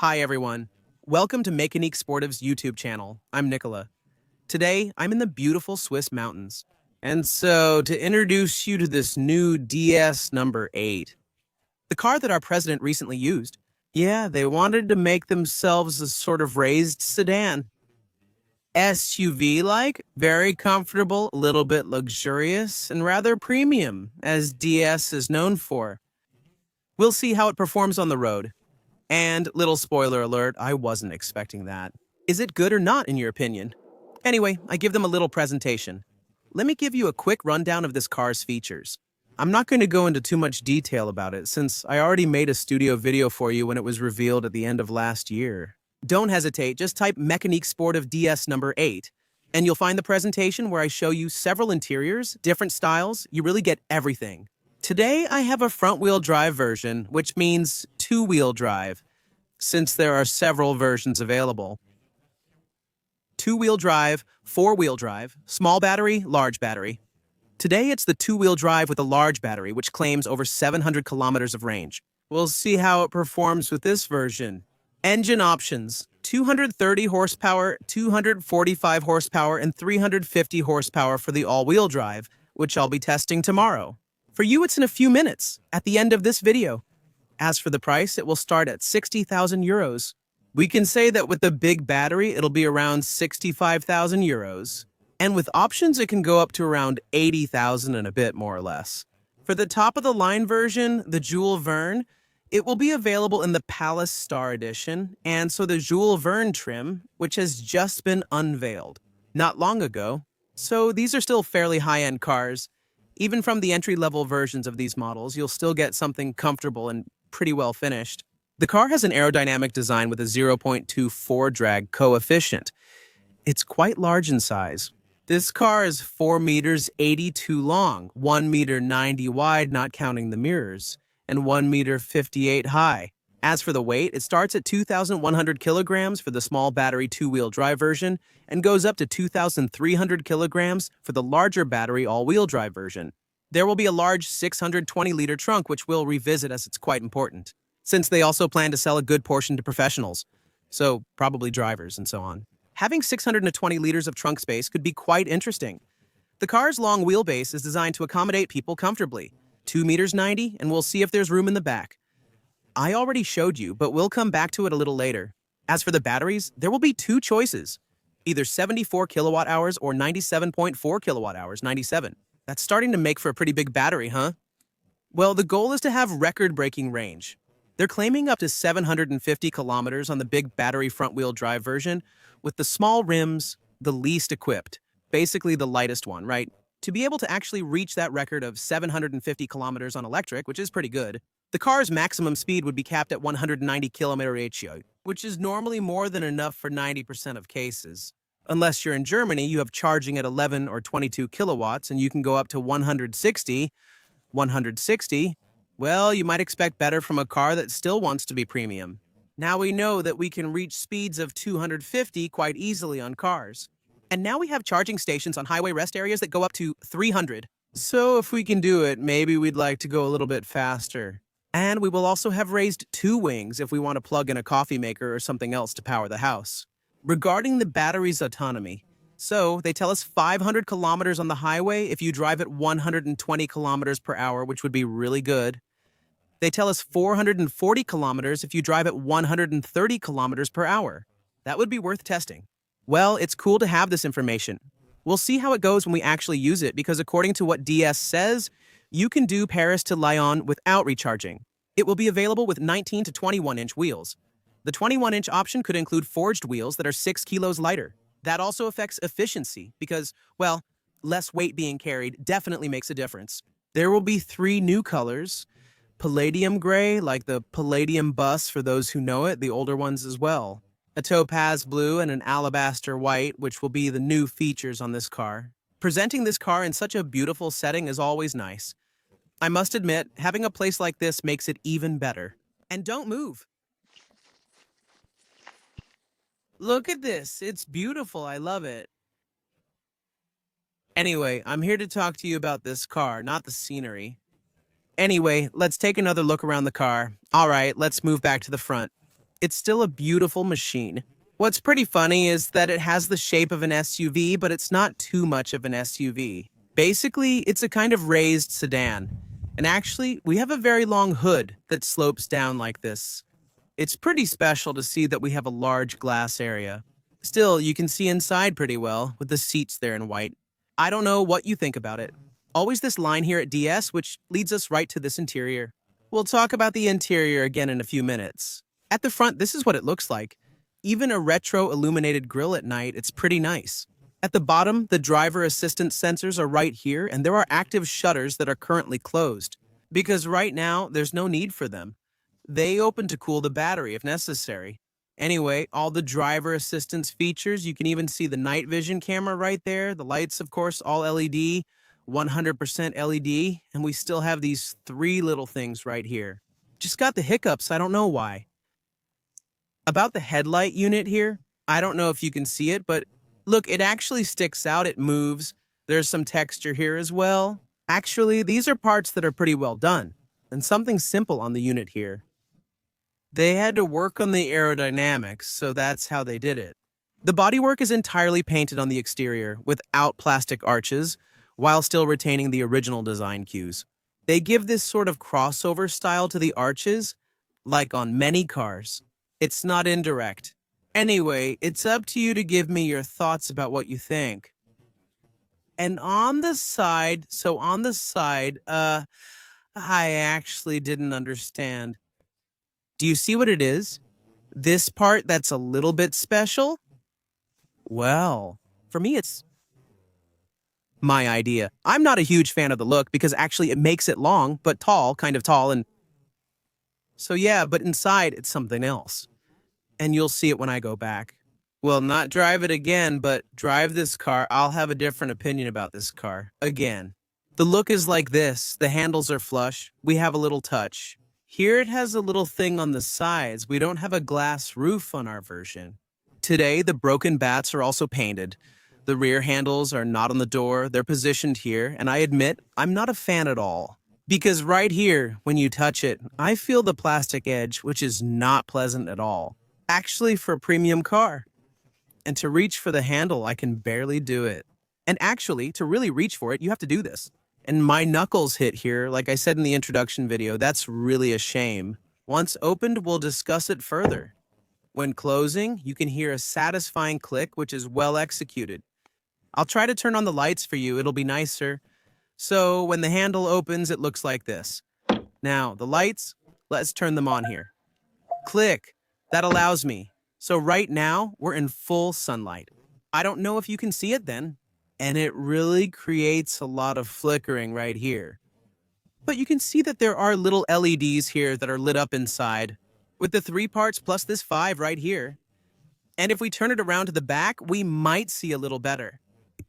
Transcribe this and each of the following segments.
Hi, everyone. Welcome to mecaniquesportive's YouTube channel. I'm Nicola. Today, I'm in the beautiful Swiss mountains. And so, to introduce you to this new DS number 8, the car that our president recently used. Yeah, they wanted to make themselves a sort of raised sedan. SUV-like, very comfortable, a little bit luxurious, and rather premium, as DS is known for. We'll see how it performs on the road. And little spoiler alert, I wasn't expecting that. Is it good or not, in your opinion? Anyway, I give them a little presentation. Let me give you a quick rundown of this car's features. I'm not going to go into too much detail about it, since I already made a studio video for you when it was revealed at the end of last year. Don't hesitate, just type Mecanique Sportive DS number 8, and you'll find the presentation where I show you several interiors, different styles, you really get everything. Today, I have a front-wheel drive version, which means two-wheel drive, since there are several versions available. Two-wheel drive, four-wheel drive, small battery, large battery. Today, it's the two-wheel drive with a large battery, which claims over 700 kilometers of range. We'll see how it performs with this version. Engine options: 230 horsepower, 245 horsepower, and 350 horsepower for the all-wheel drive, which I'll be testing tomorrow. For you, it's in a few minutes, at the end of this video. As for the price, it will start at 60,000 euros. We can say that with the big battery, it'll be around 65,000 euros. And with options, it can go up to around 80,000 and a bit, more or less. For the top-of-the-line version, the Jules Verne, it will be available in the Palace Star Edition, and so the Jules Verne trim, which has just been unveiled not long ago. So these are still fairly high-end cars. Even from the entry-level versions of these models, you'll still get something comfortable and pretty well finished. The car has an aerodynamic design with a 0.24 drag coefficient. It's quite large in size. This car is 4 meters 82 long, 1 meter 90 wide, not counting the mirrors, and 1 meter 58 high. As for the weight, it starts at 2,100 kilograms for the small battery two-wheel drive version and goes up to 2,300 kilograms for the larger battery all-wheel drive version. There will be a large 620-liter trunk, which we'll revisit as it's quite important, since they also plan to sell a good portion to professionals, so probably drivers and so on. Having 620 liters of trunk space could be quite interesting. The car's long wheelbase is designed to accommodate people comfortably, 2 meters 90, and we'll see if there's room in the back. I already showed you, but we'll come back to it a little later. As for the batteries, there will be two choices, either 74 kilowatt hours or 97.4 kilowatt hours, 97. That's starting to make for a pretty big battery, huh? Well, the goal is to have record-breaking range. They're claiming up to 750 kilometers on the big battery front-wheel drive version, with the small rims the least equipped, basically the lightest one, right? To be able to actually reach that record of 750 kilometers on electric, which is pretty good, the car's maximum speed would be capped at 190 km/h, which is normally more than enough for 90% of cases. Unless you're in Germany, you have charging at 11 or 22 kilowatts, and you can go up to 160. 160? Well, you might expect better from a car that still wants to be premium. Now we know that we can reach speeds of 250 quite easily on cars. And now we have charging stations on highway rest areas that go up to 300. So if we can do it, maybe we'd like to go a little bit faster. And we will also have raised two wings if we want to plug in a coffee maker or something else to power the house. Regarding the battery's autonomy, so they tell us 500 kilometers on the highway if you drive at 120 kilometers per hour, which would be really good. They tell us 440 kilometers if you drive at 130 kilometers per hour. That would be worth testing. Well, it's cool to have this information. We'll see how it goes when we actually use it, because according to what DS says, you can do Paris to Lyon without recharging. It will be available with 19 to 21-inch wheels. The 21-inch option could include forged wheels that are 6 kilos lighter. That also affects efficiency because, well, less weight being carried definitely makes a difference. There will be 3 new colors: palladium gray, like the Palladium bus for those who know it, the older ones as well, a topaz blue, and an alabaster white, which will be the new features on this car. Presenting this car in such a beautiful setting is always nice. I must admit, having a place like this makes it even better. And don't move. Look at this. It's beautiful. I love it. Anyway, I'm here to talk to you about this car, not the scenery. Anyway, let's take another look around the car. All right, let's move back to the front. it's still a beautiful machine. What's pretty funny is that it has the shape of an SUV, but it's not too much of an SUV. Basically, it's a kind of raised sedan. And actually, we have a very long hood that slopes down like this. It's pretty special to see that we have a large glass area. Still, you can see inside pretty well, with the seats there in white. I don't know what you think about it. Always this line here at DS, which leads us right to this interior. We'll talk about the interior again in a few minutes. At the front, this is what it looks like. Even a retro illuminated grille at night, it's pretty nice. At the bottom, the driver assistance sensors are right here, and there are active shutters that are currently closed. Because right now, there's no need for them. They open to cool the battery if necessary. Anyway, all the driver assistance features, you can even see the night vision camera right there. The lights, of course, all LED, 100% LED, and we still have these three little things right here. Just got the hiccups, I don't know why. About the headlight unit here, I don't know if you can see it, but look, it actually sticks out, it moves. There's some texture here as well. Actually, these are parts that are pretty well done, and something simple on the unit here. They had to work on the aerodynamics, so that's how they did it. The bodywork is entirely painted on the exterior, without plastic arches, while still retaining the original design cues. They give this sort of crossover style to the arches, like on many cars. It's not indirect. Anyway, it's up to you to give me your thoughts about what you think. And on the side, I actually didn't understand. Do you see what it is? This part that's a little bit special? Well, for me, it's my idea. I'm not a huge fan of the look because actually it makes it long, but tall, kind of tall, and so yeah, but inside it's something else. And you'll see it when I go back. Well, not drive it again, but drive this car. I'll have a different opinion about this car. Again. The look is like this. The handles are flush. We have a little touch. Here it has a little thing on the sides. We don't have a glass roof on our version. Today, the broken bats are also painted. The rear handles are not on the door. They're positioned here, and I admit, I'm not a fan at all. Because right here, when you touch it, I feel the plastic edge, which is not pleasant at all. Actually, for a premium car. And to reach for the handle, I can barely do it. And actually, to really reach for it, you have to do this. And my knuckles hit here, like I said in the introduction video, that's really a shame. Once opened, we'll discuss it further. When closing, you can hear a satisfying click, which is well executed. I'll try to turn on the lights for you, it'll be nicer. So when the handle opens, it looks like this. Now, the lights, let's turn them on here. Click. That allows me. So right now, we're in full sunlight. I don't know if you can see it then. And it really creates a lot of flickering right here. But you can see that there are little LEDs here that are lit up inside, with the 3 parts plus this 5 right here. And if we turn it around to the back, we might see a little better.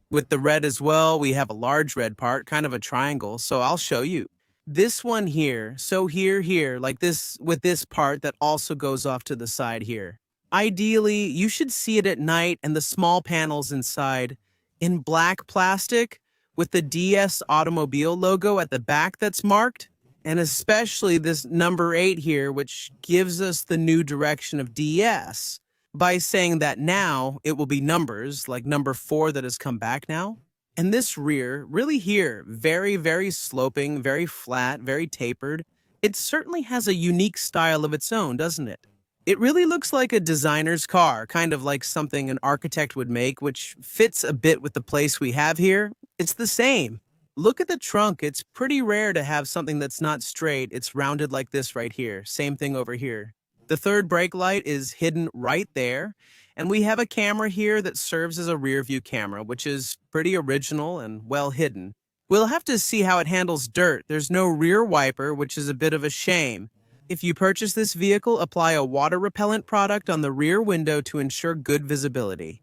With the red as well, we have a large red part, kind of a triangle, so I'll show you. This one here, so here, like this, with this part that also goes off to the side here. Ideally, you should see it at night and the small panels inside in black plastic with the DS Automobile logo at the back that's marked, and especially this number 8 here, which gives us the new direction of DS by saying that now it will be numbers, like number 4 that has come back now. And this rear, really here, very, very sloping, very flat, very tapered. It certainly has a unique style of its own, doesn't it? It really looks like a designer's car, kind of like something an architect would make, which fits a bit with the place we have here. It's the same. Look at the trunk. It's pretty rare to have something that's not straight. It's rounded like this right here. Same thing over here. The third brake light is hidden right there. And we have a camera here that serves as a rear view camera, which is pretty original and well hidden. We'll have to see how it handles dirt. There's no rear wiper, which is a bit of a shame. If you purchase this vehicle, apply a water repellent product on the rear window to ensure good visibility.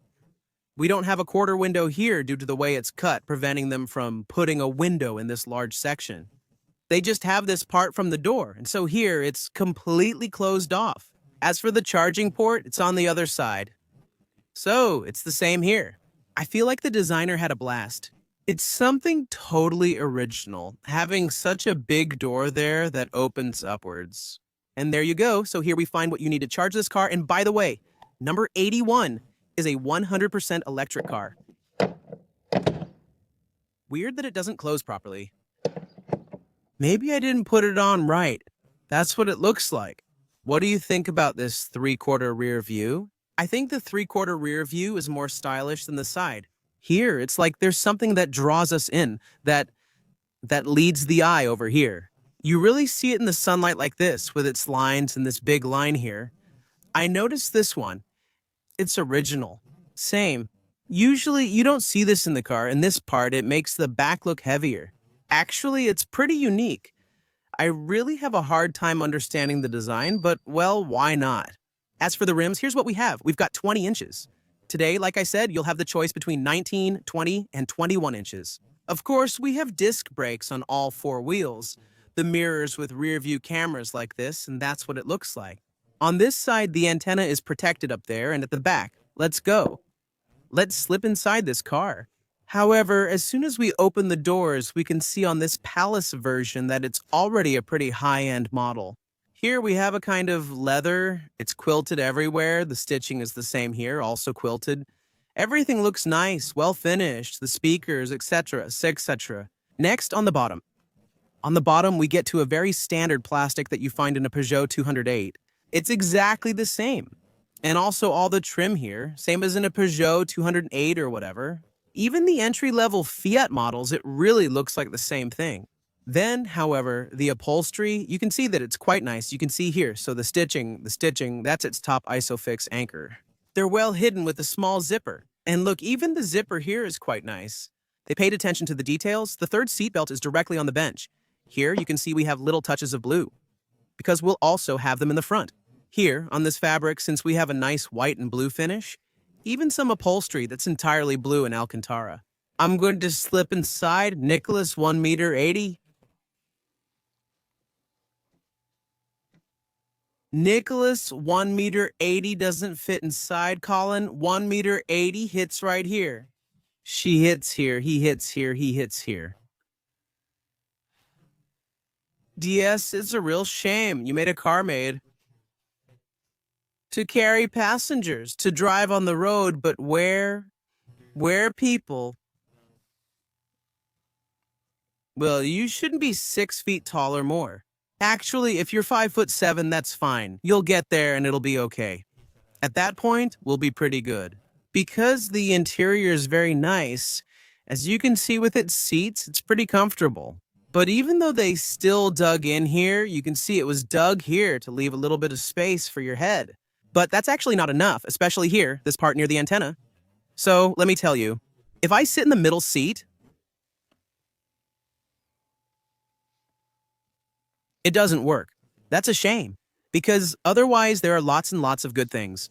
We don't have a quarter window here due to the way it's cut, preventing them from putting a window in this large section. They just have this part from the door, and so here it's completely closed off. As for the charging port, it's on the other side. So, it's the same here. I feel like the designer had a blast. It's something totally original, having such a big door there that opens upwards. And there you go. So here we find what you need to charge this car. And by the way, number 81 is a 100% electric car. Weird that it doesn't close properly. Maybe I didn't put it on right. That's what it looks like. What do you think about this 3/4 rear view? I think the 3/4 rear view is more stylish than the side. Here, it's like there's something that draws us in, that leads the eye over here. You really see it in the sunlight like this, with its lines and this big line here. I noticed this one. It's original. Same. Usually, you don't see this in the car. In this part, it makes the back look heavier. Actually, it's pretty unique. I really have a hard time understanding the design, but well, why not? As for the rims, here's what we have. We've got 20 inches. Today, like I said, you'll have the choice between 19, 20, and 21 inches. Of course, we have disc brakes on all 4 wheels, the mirrors with rear view cameras like this, and that's what it looks like. On this side, the antenna is protected up there, and at the back, let's go. Let's slip inside this car. However, as soon as we open the doors, we can see on this Palace version that it's already a pretty high-end model. Here we have a kind of leather. It's quilted everywhere. The stitching is the same here, also quilted. Everything looks nice, well finished, the speakers, etc., etc. Next, on the bottom. On the bottom, we get to a very standard plastic that you find in a Peugeot 208. It's exactly the same. And also all the trim here, same as in a Peugeot 208 or whatever. Even the entry-level Fiat models, it really looks like the same thing. Then, however, the upholstery, you can see that it's quite nice. You can see here, so the stitching, that's its top ISOFIX anchor. They're well hidden with a small zipper. And look, even the zipper here is quite nice. They paid attention to the details. The third seatbelt is directly on the bench. Here, you can see we have little touches of blue, because we'll also have them in the front. Here, on this fabric, since we have a nice white and blue finish, even some upholstery that's entirely blue in Alcantara. I'm going to slip inside. Nicholas, 1 meter 80. Nicholas, 1 meter 80 doesn't fit inside. Colin, 1 meter 80 hits right here. She hits here, he hits here, he hits here. DS, it's a real shame. You made a car made to carry passengers, to drive on the road, but where people? Well, you shouldn't be 6 feet tall or more. Actually, if you're 5'7", that's fine. You'll get there and it'll be okay. At that point, we'll be pretty good. Because the interior is very nice, as you can see with its seats, it's pretty comfortable. But even though they still dug in here, you can see it was dug here to leave a little bit of space for your head. But that's actually not enough, especially here, this part near the antenna. So let me tell you, if I sit in the middle seat, it doesn't work. That's a shame, because otherwise there are lots and lots of good things.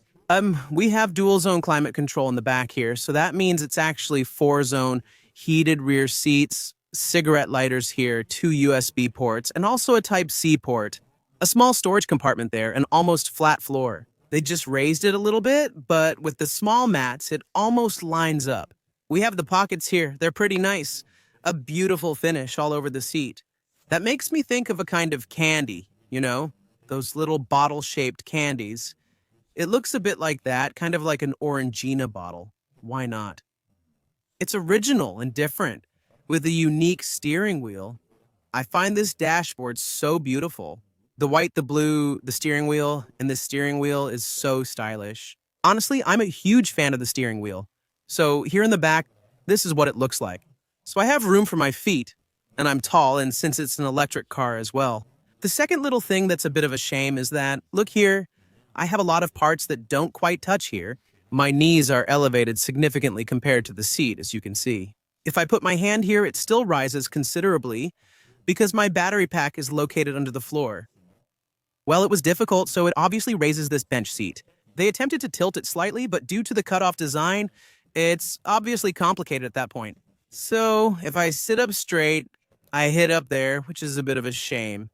We have dual zone climate control in the back here, so that means it's actually 4-zone heated rear seats, cigarette lighters here, 2 USB ports, and also a Type-C port. A small storage compartment there, and almost flat floor. They just raised it a little bit, but with the small mats, it almost lines up. We have the pockets here. They're pretty nice. A beautiful finish all over the seat. That makes me think of a kind of candy, you know? Those little bottle-shaped candies. It looks a bit like that, kind of like an Orangina bottle. Why not? It's original and different, with a unique steering wheel. I find this dashboard so beautiful. The white, the blue, the steering wheel, and this steering wheel is so stylish. Honestly, I'm a huge fan of the steering wheel. So here in the back, this is what it looks like. So I have room for my feet, and I'm tall, and since it's an electric car as well. The second little thing that's a bit of a shame is that, look here, I have a lot of parts that don't quite touch here. My knees are elevated significantly compared to the seat, as you can see. If I put my hand here, it still rises considerably because my battery pack is located under the floor. Well, it was difficult, so it obviously raises this bench seat. They attempted to tilt it slightly, but due to the cutoff design, it's obviously complicated at that point. So, if I sit up straight, I hit up there, which is a bit of a shame.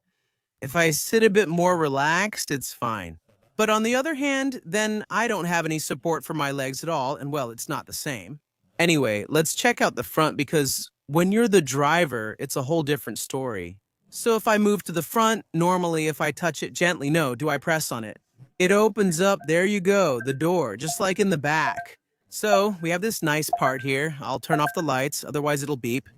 If I sit a bit more relaxed, it's fine. But on the other hand, then I don't have any support for my legs at all, and well, it's not the same. Anyway, let's check out the front because when you're the driver, it's a whole different story. So if I move to the front, normally if I touch it gently, no, do I press on it? It opens up, there you go, the door, just like in the back. So we have this nice part here. I'll turn off the lights, otherwise it'll beep.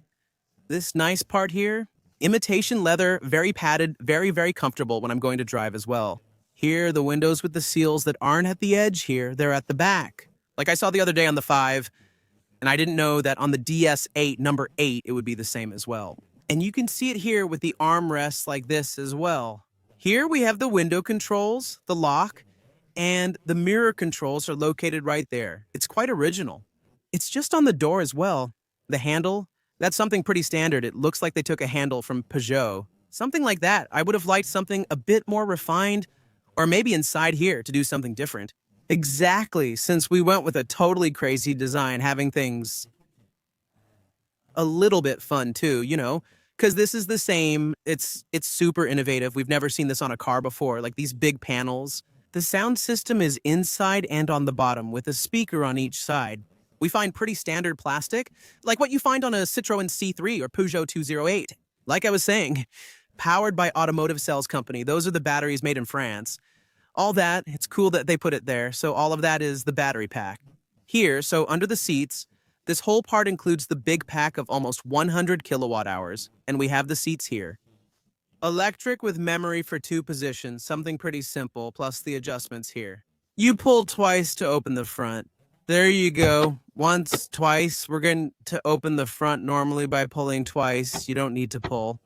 This nice part here, imitation leather, very padded, very, very comfortable when I'm going to drive as well. Here, the windows with the seals that aren't at the edge here, they're at the back. Like I saw the other day on the 5, and I didn't know that on the DS8, number 8, it would be the same as well. And you can see it here with the armrests like this as well. Here we have the window controls, the lock, and the mirror controls are located right there. It's quite original. It's just on the door as well. The handle, that's something pretty standard. It looks like they took a handle from Peugeot. Something like that. I would have liked something a bit more refined, or maybe inside here to do something different. Exactly, since we went with a totally crazy design, having things a little bit fun too, because this is the same. It's super innovative. We've never seen this on a car before, like these big panels. The sound system is inside and on the bottom with a speaker on each side. We find pretty standard plastic, like what you find on a Citroën C3 or Peugeot 208. Like I was saying, powered by Automotive Cells Company. Those are the batteries made in France. All that, it's cool that they put it there, so all of that is the battery pack. Here, so under the seats, this whole part includes the big pack of almost 100 kilowatt hours, and we have the seats here. Electric with memory for 2 positions, something pretty simple, plus the adjustments here. You pull twice to open the front. There you go. Once, twice. We're going to open the front normally by pulling twice. You don't need to pull.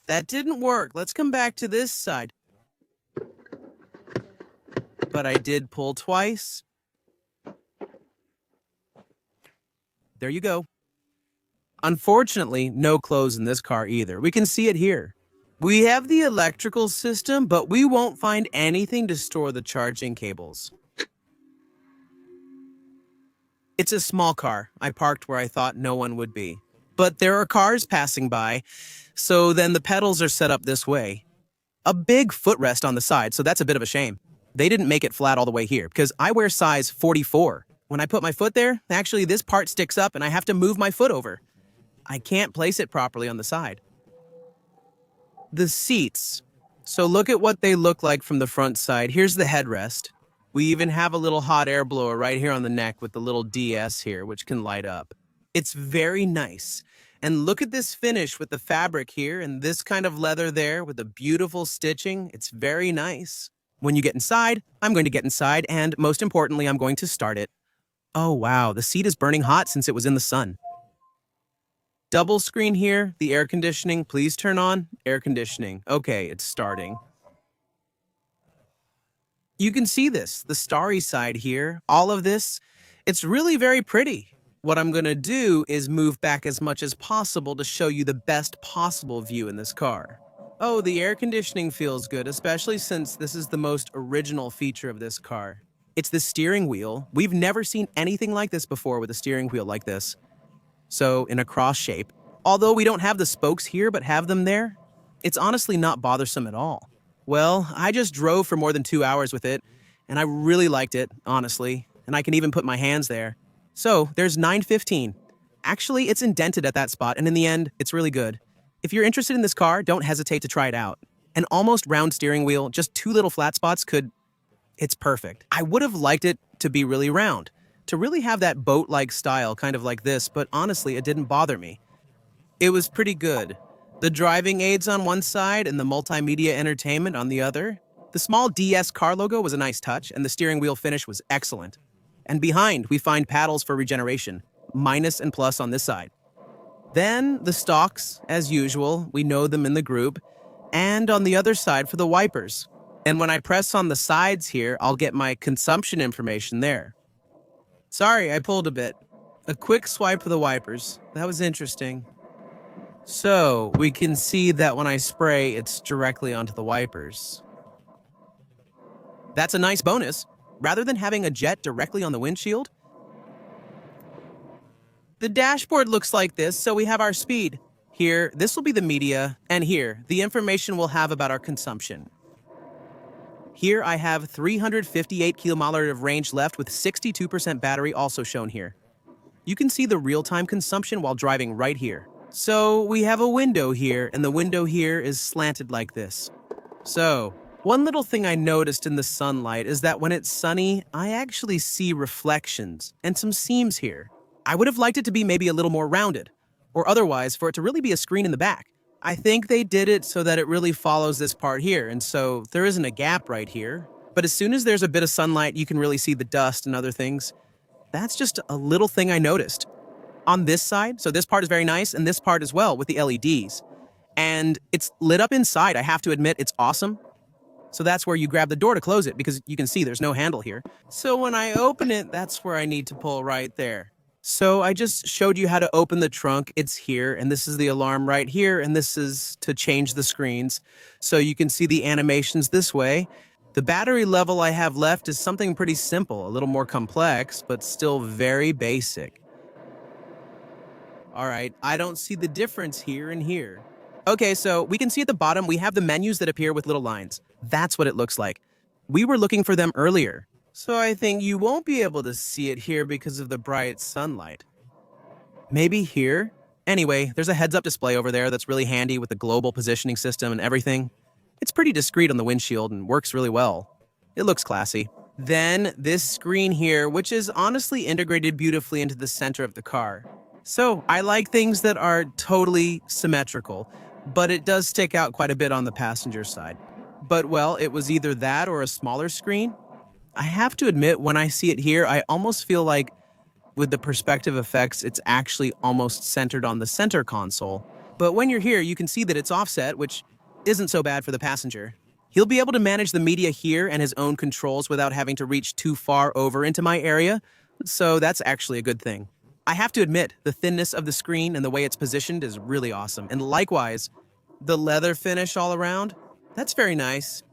That didn't work. Let's come back to this side. But I did pull twice. There you go. Unfortunately, no clothes in this car either. We can see it here. We have the electrical system, but we won't find anything to store the charging cables. It's a small car. I parked where I thought no one would be. But there are cars passing by, so then the pedals are set up this way. A big footrest on the side, so that's a bit of a shame. They didn't make it flat all the way here, because I wear size 44. When I put my foot there, actually this part sticks up and I have to move my foot over. I can't place it properly on the side. The seats. So look at what they look like from the front side. Here's the headrest. We even have a little hot air blower right here on the neck with the little DS here, which can light up. It's very nice. And look at this finish with the fabric here and this kind of leather there with the beautiful stitching. It's very nice. When you get inside, I'm going to get inside, and most importantly, I'm going to start it. Oh wow, the seat is burning hot since it was in the sun. Double screen here, the air conditioning, please turn on. Air conditioning. Okay, it's starting. You can see this, the starry side here, all of this. It's really very pretty. What I'm going to do is move back as much as possible to show you the best possible view in this car. Oh, the air conditioning feels good, especially since this is the most original feature of this car. It's the steering wheel. We've never seen anything like this before with a steering wheel like this. So, in a cross shape. Although we don't have the spokes here but have them there, it's honestly not bothersome at all. Well, I just drove for more than 2 hours with it, and I really liked it, honestly, and I can even put my hands there. So, there's 915. Actually, it's indented at that spot, and in the end, it's really good. If you're interested in this car, don't hesitate to try it out. An almost round steering wheel, just 2 little flat spots it's perfect. I would have liked it to be really round, to really have that boat-like style, kind of like this, but honestly, it didn't bother me. It was pretty good. The driving aids on one side and the multimedia entertainment on the other. The small DS car logo was a nice touch, and the steering wheel finish was excellent. And behind, we find paddles for regeneration, minus and plus on this side. Then the stalks, as usual, we know them in the group, and on the other side for the wipers. And when I press on the sides here, I'll get my consumption information there. Sorry, I pulled a bit. A quick swipe of the wipers. That was interesting. So, we can see that when I spray, it's directly onto the wipers. That's a nice bonus. Rather than having a jet directly on the windshield, the dashboard looks like this, so we have our speed. Here, this will be the media, and here, the information we'll have about our consumption. Here I have 358 km of range left with 62% battery also shown here. You can see the real-time consumption while driving right here. So we have a window here, and the window here is slanted like this. So, one little thing I noticed in the sunlight is that when it's sunny, I actually see reflections and some seams here. I would have liked it to be maybe a little more rounded, or otherwise for it to really be a screen in the back. I think they did it so that it really follows this part here, and so there isn't a gap right here. But as soon as there's a bit of sunlight, you can really see the dust and other things. That's just a little thing I noticed. On this side, so this part is very nice, and this part as well with the LEDs. And it's lit up inside. I have to admit, it's awesome. So that's where you grab the door to close it because you can see there's no handle here. So when I open it, that's where I need to pull right there. So I just showed you how to open the trunk. It's here, and this is the alarm right here, and this is to change the screens. So you can see the animations this way. The battery level I have left is something pretty simple, a little more complex, but still very basic. All right, I don't see the difference here and here. Okay, so we can see at the bottom, we have the menus that appear with little lines. That's what it looks like. We were looking for them earlier. So I think you won't be able to see it here because of the bright sunlight. Maybe here? Anyway, there's a heads-up display over there that's really handy with the global positioning system and everything. It's pretty discreet on the windshield and works really well. It looks classy. Then this screen here, which is honestly integrated beautifully into the center of the car. So I like things that are totally symmetrical, but it does stick out quite a bit on the passenger side. But well, it was either that or a smaller screen. I have to admit, when I see it here, I almost feel like with the perspective effects, it's actually almost centered on the center console. But when you're here, you can see that it's offset, which isn't so bad for the passenger. He'll be able to manage the media here and his own controls without having to reach too far over into my area, so that's actually a good thing. I have to admit, the thinness of the screen and the way it's positioned is really awesome. And likewise, the leather finish all around, that's very nice.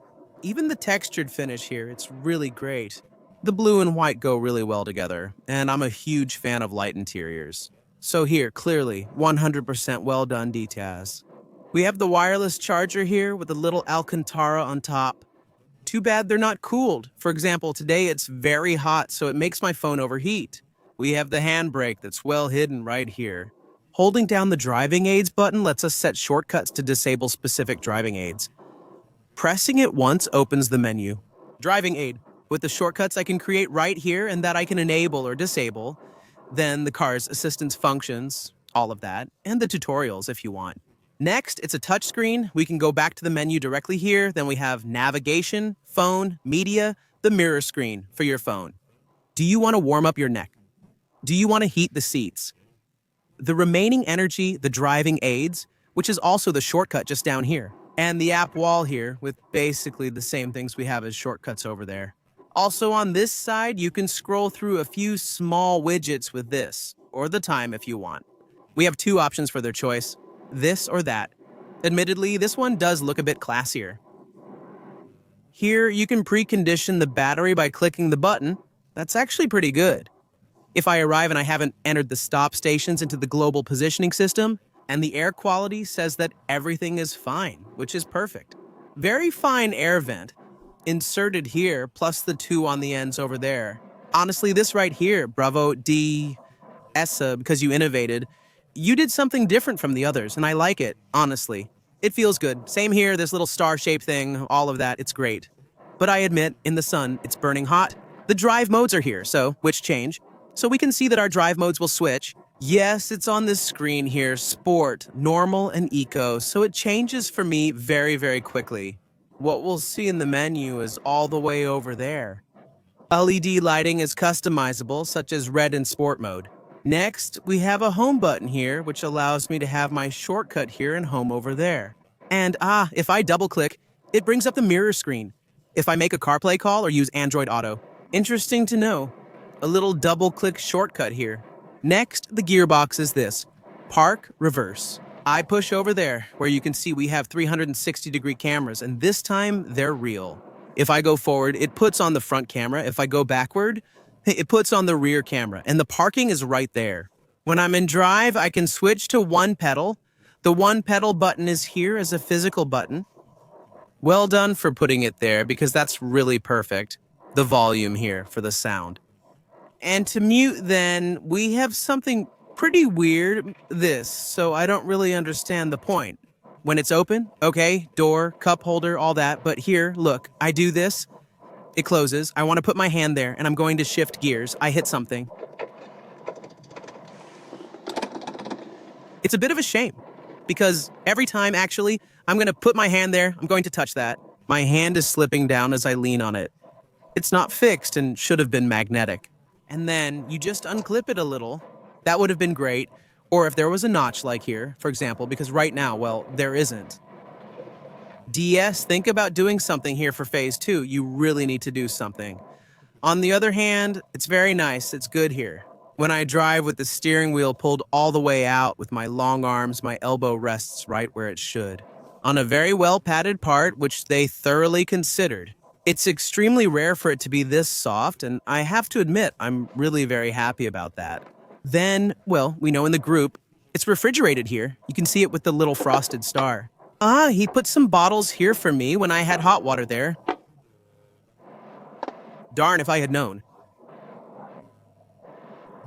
Even the textured finish here, it's really great. The blue and white go really well together, and I'm a huge fan of light interiors. So here, clearly, 100% well done details. We have the wireless charger here with a little Alcantara on top. Too bad they're not cooled. For example, today it's very hot, so it makes my phone overheat. We have the handbrake that's well hidden right here. Holding down the driving aids button lets us set shortcuts to disable specific driving aids. Pressing it once opens the menu. Driving aid. With the shortcuts I can create right here and that I can enable or disable. Then the car's assistance functions, all of that, and the tutorials if you want. Next, it's a touchscreen. We can go back to the menu directly here. Then we have navigation, phone, media, the mirror screen for your phone. Do you want to warm up your neck? Do you want to heat the seats? The remaining energy, the driving aids, which is also the shortcut just down here, and the app wall here with basically the same things we have as shortcuts over there. Also on this side, you can scroll through a few small widgets with this, or the time if you want. We have two options for their choice, this or that. Admittedly, this one does look a bit classier. Here, you can precondition the battery by clicking the button. That's actually pretty good. If I arrive and I haven't entered the stop stations into the global positioning system, and the air quality says that everything is fine, which is perfect. Very fine air vent, inserted here, plus the two on the ends over there. Honestly, this right here, bravo D. Essa, because you innovated, you did something different from the others, and I like it, honestly. It feels good. Same here, this little star-shaped thing, all of that, it's great. But I admit, in the sun, it's burning hot. The drive modes are here, so which change? So we can see that our drive modes will switch. Yes, it's on this screen here, sport, normal, and eco, so it changes for me very, very quickly. What we'll see in the menu is all the way over there. LED lighting is customizable, such as red in sport mode. Next, we have a home button here, which allows me to have my shortcut here and home over there. And if I double-click, it brings up the mirror screen. If I make a CarPlay call or use Android Auto. Interesting to know. A little double-click shortcut here. Next, the gearbox is this. Park, reverse. I push over there, where you can see we have 360-degree cameras, and this time, they're real. If I go forward, it puts on the front camera. If I go backward, it puts on the rear camera, and the parking is right there. When I'm in drive, I can switch to one pedal. The one pedal button is here as a physical button. Well done for putting it there, because that's really perfect. The volume here for the sound. And to mute, then, we have something pretty weird, this, so I don't really understand the point. When it's open, okay, door, cup holder, all that, but here, look, I do this, it closes, I want to put my hand there, and I'm going to shift gears. I hit something. It's a bit of a shame, because every time, actually, I'm going to put my hand there, I'm going to touch that. My hand is slipping down as I lean on it. It's not fixed and should have been magnetic. And then you just unclip it a little. That would have been great. Or if there was a notch like here, for example, because right now, well, there isn't. DS, think about doing something here for phase 2. You really need to do something. On the other hand, it's very nice. It's good here. When I drive with the steering wheel pulled all the way out with my long arms, my elbow rests right where it should. On a very well-padded part, which they thoroughly considered. It's extremely rare for it to be this soft, and I have to admit, I'm really very happy about that. Then, well, we know in the group, it's refrigerated here. You can see it with the little frosted star. He put some bottles here for me when I had hot water there. Darn if I had known.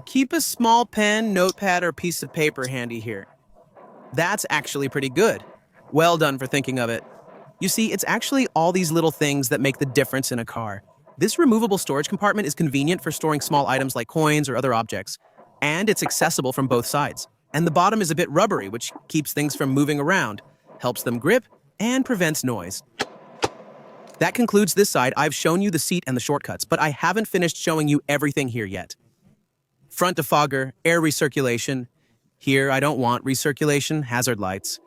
Keep a small pen, notepad, or piece of paper handy here. That's actually pretty good. Well done for thinking of it. You see, it's actually all these little things that make the difference in a car. This removable storage compartment is convenient for storing small items like coins or other objects. And it's accessible from both sides. And the bottom is a bit rubbery, which keeps things from moving around, helps them grip, and prevents noise. That concludes this side. I've shown you the seat and the shortcuts, but I haven't finished showing you everything here yet. Front defogger, air recirculation. Here, I don't want recirculation, hazard lights.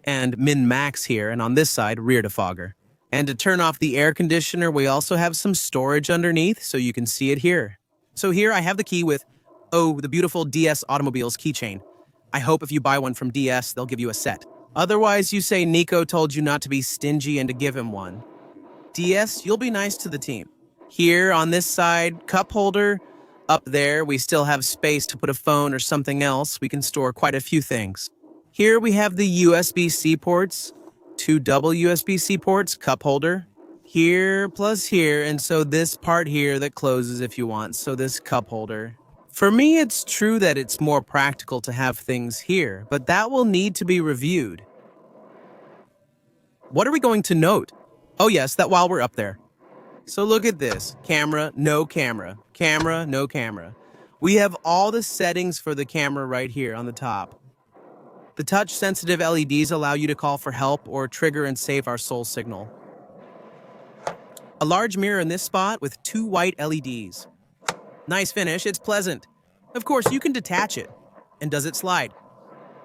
And min-max here, and on this side, rear defogger. And to turn off the air conditioner, we also have some storage underneath, so you can see it here. So here I have the key with, the beautiful DS Automobiles keychain. I hope if you buy one from DS, they'll give you a set. Otherwise, you say Nico told you not to be stingy and to give him one. DS, you'll be nice to the team. Here, on this side, cup holder. Up there, we still have space to put a phone or something else. We can store quite a few things. Here we have the USB-C ports, 2 double USB-C ports, cup holder. Here plus here, and so this part here that closes if you want, so this cup holder. For me, it's true that it's more practical to have things here, but that will need to be reviewed. What are we going to note? Oh yes, that while we're up there. So look at this. Camera, no camera. Camera, no camera. We have all the settings for the camera right here on the top. The touch-sensitive LEDs allow you to call for help or trigger and save our soul signal. A large mirror in this spot with 2 white LEDs. Nice finish, it's pleasant. Of course, you can detach it. And does it slide?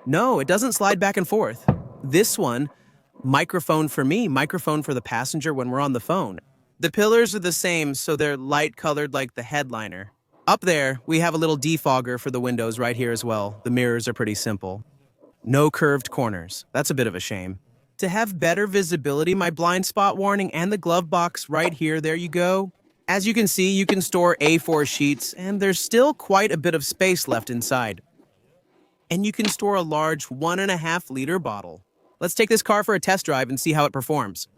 No, it doesn't slide back and forth. This one, microphone for me, microphone for the passenger when we're on the phone. The pillars are the same, so they're light-colored like the headliner. Up there, we have a little defogger for the windows right here as well. The mirrors are pretty simple. No curved corners. That's a bit of a shame. To have better visibility, my blind spot warning and the glove box right here, there you go. As you can see, you can store A4 sheets, and there's still quite a bit of space left inside. And you can store a large 1.5-liter bottle. Let's take this car for a test drive and see how it performs.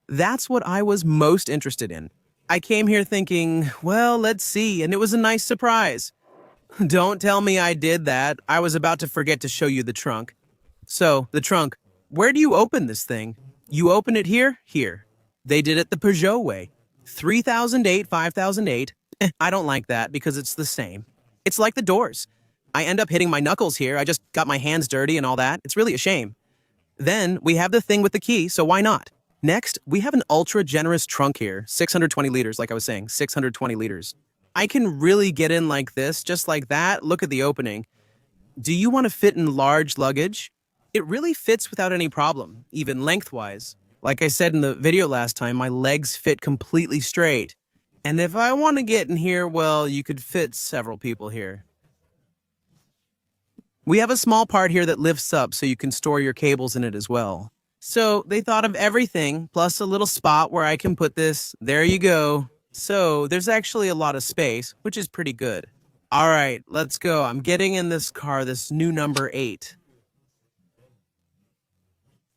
That's what I was most interested in. I came here thinking, well, let's see, and it was a nice surprise. Don't tell me I did that. I was about to forget to show you the trunk. So, the trunk. Where do you open this thing? You open it here? Here. They did it the Peugeot way. 3008, 5008. I don't like that because it's the same. It's like the doors. I end up hitting my knuckles here. I just got my hands dirty and all that. It's really a shame. Then we have the thing with the key, so why not? Next, we have an ultra-generous trunk here. 620 liters, like I was saying. 620 liters. I can really get in like this, just like that. Look at the opening. Do you want to fit in large luggage? It really fits without any problem, even lengthwise. Like I said in the video last time, my legs fit completely straight. And if I want to get in here, well, you could fit several people here. We have a small part here that lifts up so you can store your cables in it as well. So they thought of everything, plus a little spot where I can put this. There you go. So there's actually a lot of space, which is pretty good. All right, let's go. I'm getting in this car, this new number 8.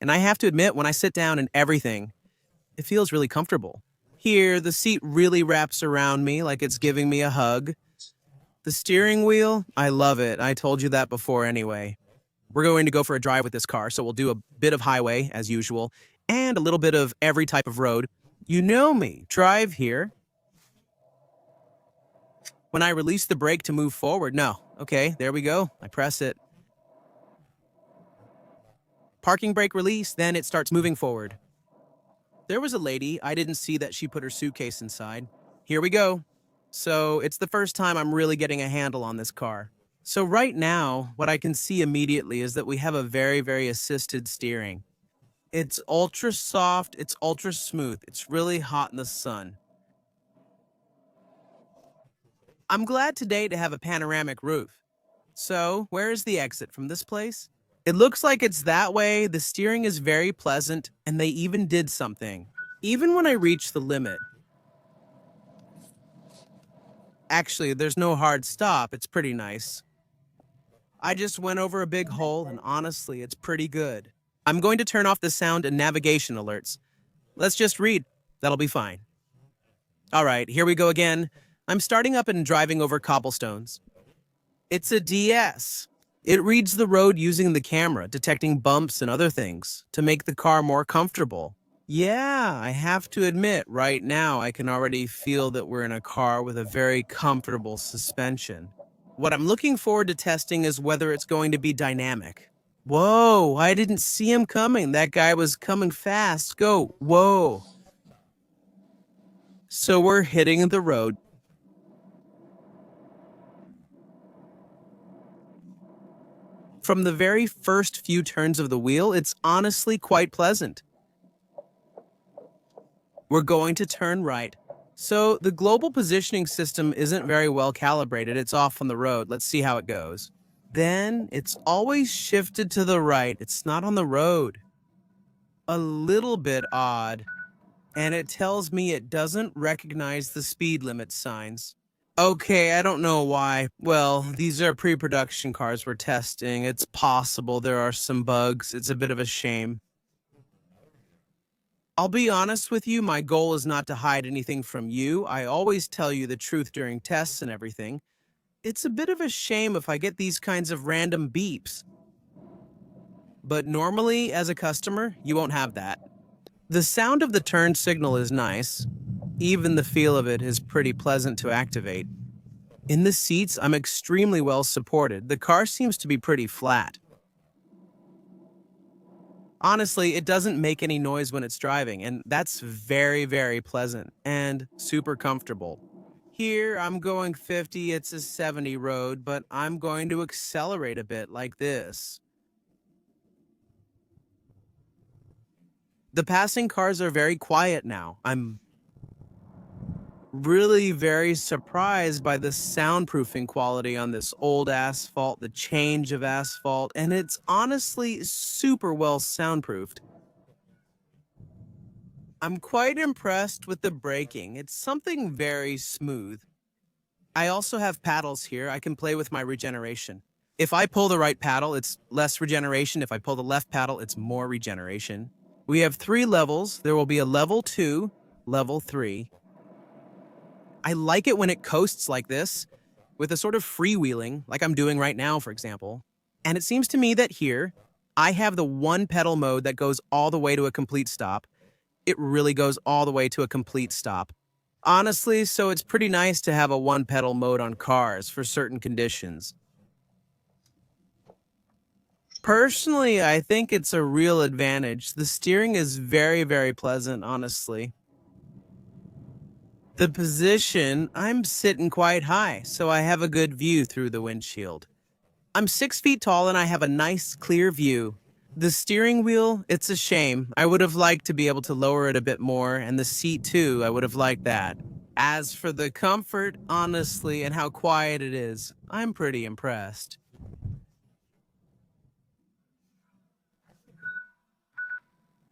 And I have to admit, when I sit down and everything, it feels really comfortable. Here, the seat really wraps around me like it's giving me a hug. The steering wheel, I love it. I told you that before anyway. We're going to go for a drive with this car, so we'll do a bit of highway, as usual, and a little bit of every type of road. You know me. Drive here. When I release the brake to move forward, no. Okay, there we go. I press it. Parking brake release, then it starts moving forward. There was a lady. I didn't see that she put her suitcase inside. Here we go. So it's the first time I'm really getting a handle on this car. So right now, what I can see immediately is that we have a very, very assisted steering. It's ultra soft, it's ultra smooth, it's really hot in the sun. I'm glad today to have a panoramic roof. So, where is the exit from this place? It looks like it's that way, the steering is very pleasant, and they even did something. Even when I reach the limit. Actually, there's no hard stop, it's pretty nice. I just went over a big hole, and honestly, it's pretty good. I'm going to turn off the sound and navigation alerts. Let's just read. That'll be fine. All right, here we go again. I'm starting up and driving over cobblestones. It's a DS. It reads the road using the camera, detecting bumps and other things to make the car more comfortable. Yeah, I have to admit, right now I can already feel that we're in a car with a very comfortable suspension. What I'm looking forward to testing is whether it's going to be dynamic. Whoa, I didn't see him coming. That guy was coming fast. Go, whoa. So we're hitting the road. From the very first few turns of the wheel, it's honestly quite pleasant. We're going to turn right. So the global positioning system isn't very well calibrated. It's off on the road. Let's see how it goes. Then it's always shifted to the right. It's not on the road. A little bit odd. And it tells me it doesn't recognize the speed limit signs. Okay, I don't know why. Well, these are pre-production cars we're testing. It's possible there are some bugs. It's a bit of a shame. I'll be honest with you, my goal is not to hide anything from you. I always tell you the truth during tests and everything. It's a bit of a shame if I get these kinds of random beeps. But normally, as a customer, you won't have that. The sound of the turn signal is nice. Even the feel of it is pretty pleasant to activate. In the seats, I'm extremely well supported. The car seems to be pretty flat. Honestly, it doesn't make any noise when it's driving, and that's very, very pleasant and super comfortable. Here, I'm going 50, it's a 70 road, but I'm going to accelerate a bit like this. The passing cars are very quiet now. I'm really very surprised by the soundproofing quality on this old asphalt, the change of asphalt, and it's honestly super well soundproofed. I'm quite impressed with the braking. It's something very smooth. I also have paddles here. I can play with my regeneration. If I pull the right paddle, it's less regeneration. If I pull the left paddle, it's more regeneration. We have 3 levels. There will be a level 2, level 3. I like it when it coasts like this, with a sort of freewheeling, like I'm doing right now, for example. And it seems to me that here, I have the one pedal mode that goes all the way to a complete stop. It really goes all the way to a complete stop. Honestly, so it's pretty nice to have a one pedal mode on cars for certain conditions. Personally, I think it's a real advantage. The steering is very, very pleasant, honestly. The position, I'm sitting quite high, so I have a good view through the windshield. I'm 6 feet tall and I have a nice, clear view. The steering wheel, it's a shame. I would have liked to be able to lower it a bit more, and the seat too, I would have liked that. As for the comfort, honestly, and how quiet it is, I'm pretty impressed.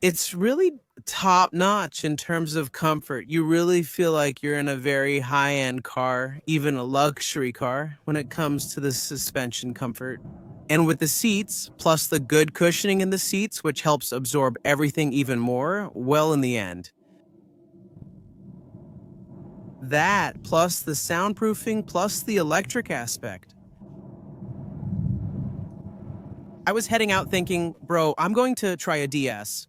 It's really top notch in terms of comfort. You really feel like you're in a very high end car, even a luxury car, when it comes to the suspension comfort. And with the seats, plus the good cushioning in the seats, which helps absorb everything even more, well, in the end. That, plus the soundproofing, plus the electric aspect. I was heading out thinking, bro, I'm going to try a DS.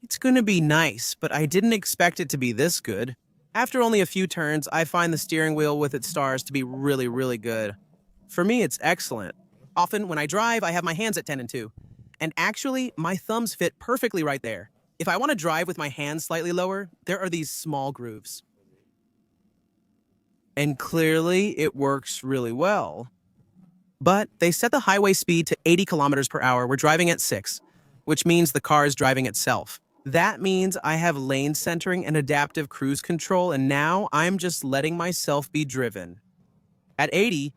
It's going to be nice, but I didn't expect it to be this good. After only a few turns, I find the steering wheel with its stars to be really, really good. For me, it's excellent. Often, when I drive, I have my hands at 10 and 2. And actually, my thumbs fit perfectly right there. If I want to drive with my hands slightly lower, there are these small grooves. And clearly, it works really well. But they set the highway speed to 80 kilometers per hour. We're driving at 6, which means the car is driving itself. That means I have lane centering and adaptive cruise control, and now I'm just letting myself be driven. At 80,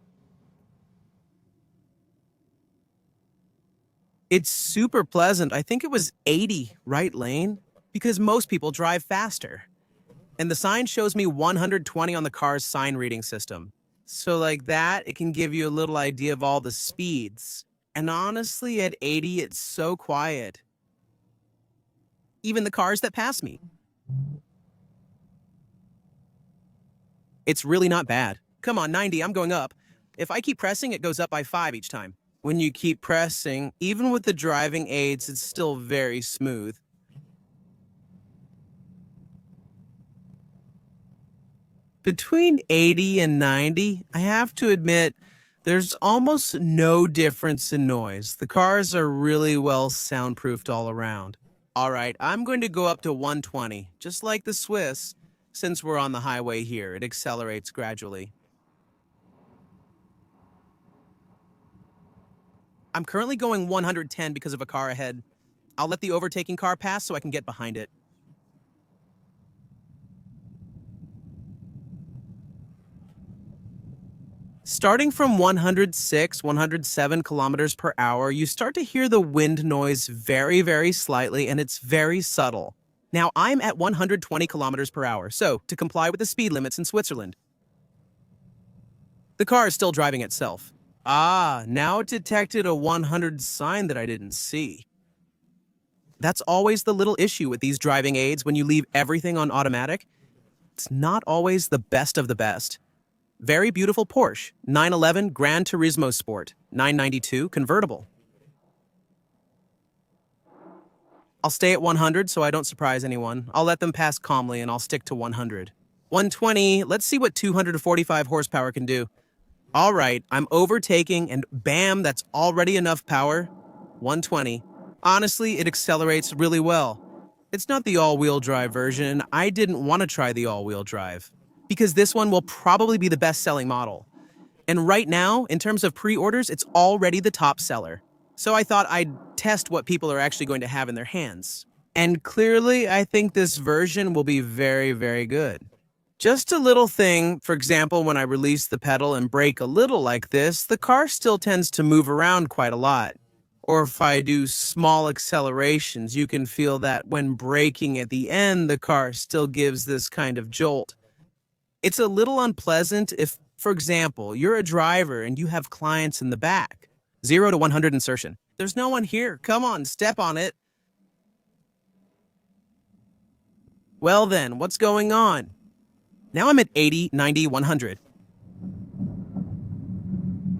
it's super pleasant. I think it was 80 right lane, because most people drive faster. And the sign shows me 120 on the car's sign reading system. So like that, it can give you a little idea of all the speeds. And honestly, at 80, it's so quiet. Even the cars that pass me. It's really not bad. Come on, 90, I'm going up. If I keep pressing, it goes up by 5 each time. When you keep pressing, even with the driving aids, it's still very smooth. Between 80 and 90, I have to admit, there's almost no difference in noise. The cars are really well soundproofed all around. All right, I'm going to go up to 120, just like the Swiss. Since we're on the highway here, it accelerates gradually. I'm currently going 110 because of a car ahead. I'll let the overtaking car pass so I can get behind it. Starting from 106, 107 kilometers per hour, you start to hear the wind noise very, very slightly, and it's very subtle. Now, I'm at 120 kilometers per hour, so to comply with the speed limits in Switzerland. The car is still driving itself. Ah, now it detected a 100 sign that I didn't see. That's always the little issue with these driving aids when you leave everything on automatic. It's not always the best of the best. Very beautiful Porsche, 911 Gran Turismo Sport, 992 convertible. I'll stay at 100 so I don't surprise anyone. I'll let them pass calmly and I'll stick to 100. 120, let's see what 245 horsepower can do. All right, I'm overtaking and bam, that's already enough power. 120. Honestly, it accelerates really well. It's not the all-wheel drive version, and I didn't want to try the all-wheel drive because this one will probably be the best-selling model. And right now, in terms of pre-orders, it's already the top seller. So I thought I'd test what people are actually going to have in their hands. And clearly, I think this version will be very, very good. Just a little thing, for example, when I release the pedal and brake a little like this, the car still tends to move around quite a lot. Or if I do small accelerations, you can feel that when braking at the end, the car still gives this kind of jolt. It's a little unpleasant if, for example, you're a driver and you have clients in the back. 0 to 100 insertion. There's no one here. Come on, step on it. Well then, what's going on? Now I'm at 80, 90, 100.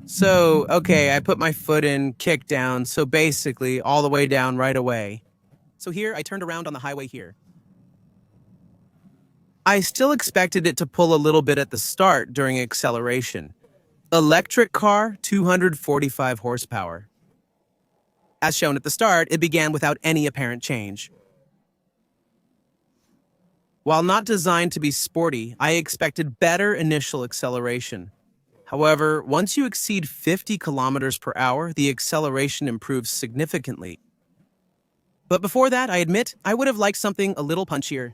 So, okay, I put my foot in, kick down, so basically all the way down right away. So here, I turned around on the highway here. I still expected it to pull a little bit at the start during acceleration. Electric car, 245 horsepower. As shown at the start, it began without any apparent change. While not designed to be sporty, I expected better initial acceleration. However, once you exceed 50 kilometers per hour, the acceleration improves significantly. But before that, I admit, I would have liked something a little punchier.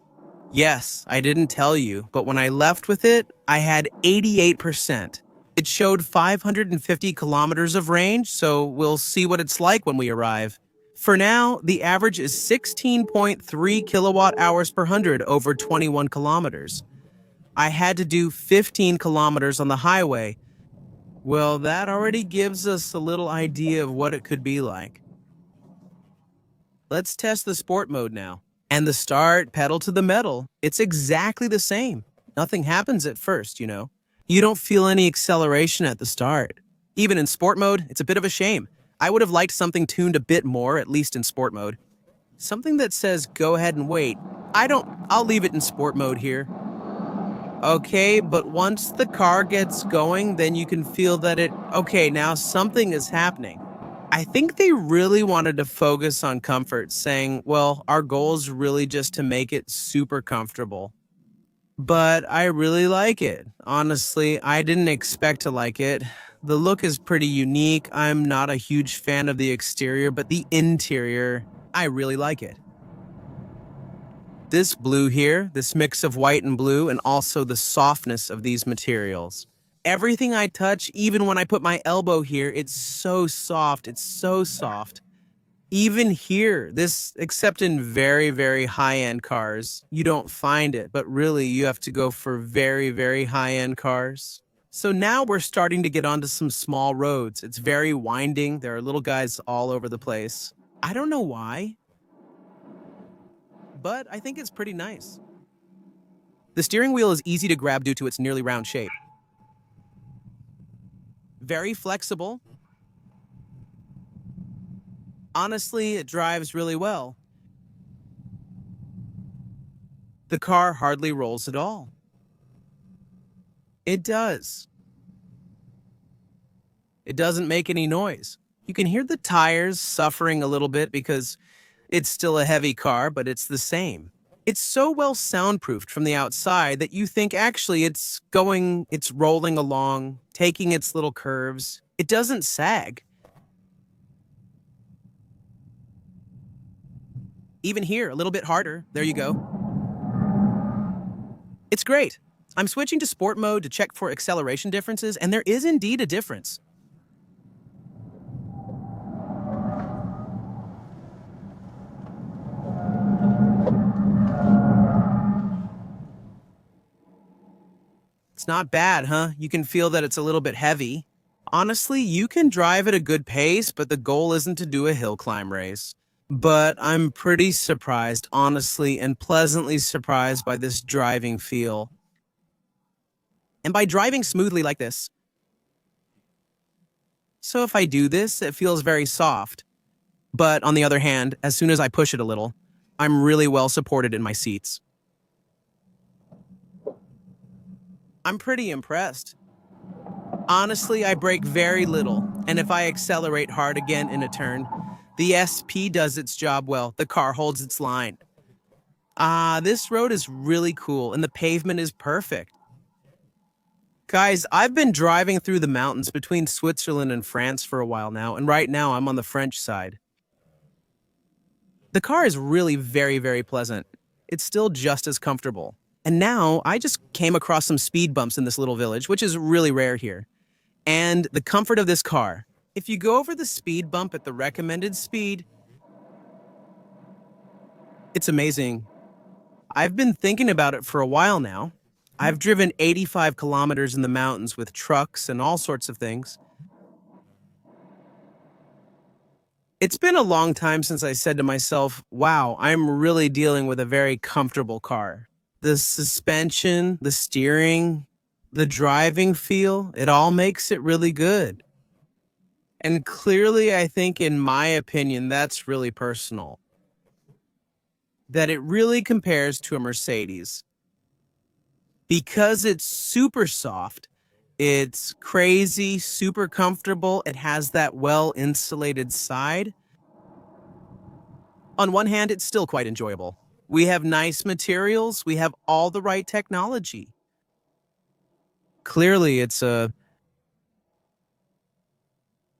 Yes, I didn't tell you, but when I left with it, I had 88%. It showed 550 kilometers of range, so we'll see what it's like when we arrive. For now, the average is 16.3 kilowatt hours per 100 over 21 kilometers. I had to do 15 kilometers on the highway. Well, that already gives us a little idea of what it could be like. Let's test the sport mode now. And the start, pedal to the metal, it's exactly the same. Nothing happens at first, you know. You don't feel any acceleration at the start. Even in sport mode, it's a bit of a shame. I would have liked something tuned a bit more, at least in sport mode. Something that says go ahead and wait. I'll leave it in sport mode here. Okay, but once the car gets going, then you can feel that okay, now something is happening. I think they really wanted to focus on comfort, saying, well, our goal is really just to make it super comfortable. But I really like it. Honestly, I didn't expect to like it. The look is pretty unique. I'm not a huge fan of the exterior, but the interior, I really like it. This blue here, this mix of white and blue, and also the softness of these materials. Everything I touch, even when I put my elbow here, it's so soft. It's so soft. Even here, except in very, very high-end cars, you don't find it, but really you have to go for very, very high-end cars. So now we're starting to get onto some small roads. It's very winding. There are little guys all over the place. I don't know why, but I think it's pretty nice. The steering wheel is easy to grab due to its nearly round shape. Very flexible. Honestly, it drives really well. The car hardly rolls at all. It does. It doesn't make any noise. You can hear the tires suffering a little bit because it's still a heavy car, but it's the same. It's so well soundproofed from the outside that you think actually it's rolling along, taking its little curves. It doesn't sag. Even here, a little bit harder. There you go. It's great. I'm switching to sport mode to check for acceleration differences, and there is indeed a difference. It's not bad, huh? You can feel that it's a little bit heavy. Honestly, you can drive at a good pace, but the goal isn't to do a hill climb race. But I'm pretty surprised, honestly, and pleasantly surprised by this driving feel. And by driving smoothly like this. So if I do this, it feels very soft. But on the other hand, as soon as I push it a little, I'm really well supported in my seats. I'm pretty impressed. Honestly, I brake very little, and if I accelerate hard again in a turn, the SP does its job well. The car holds its line. This road is really cool, and the pavement is perfect. Guys, I've been driving through the mountains between Switzerland and France for a while now, and right now I'm on the French side. The car is really very, very pleasant. It's still just as comfortable. And now I just came across some speed bumps in this little village, which is really rare here. And the comfort of this car. If you go over the speed bump at the recommended speed, it's amazing. I've been thinking about it for a while now. I've driven 85 kilometers in the mountains with trucks and all sorts of things. It's been a long time since I said to myself, wow, I'm really dealing with a very comfortable car. The suspension, the steering, the driving feel, it all makes it really good. And clearly, I think, in my opinion, that's really personal. That it really compares to a Mercedes. Because it's super soft, it's crazy, super comfortable, it has that well-insulated side. On one hand, it's still quite enjoyable. We have nice materials, we have all the right technology. Clearly, it's a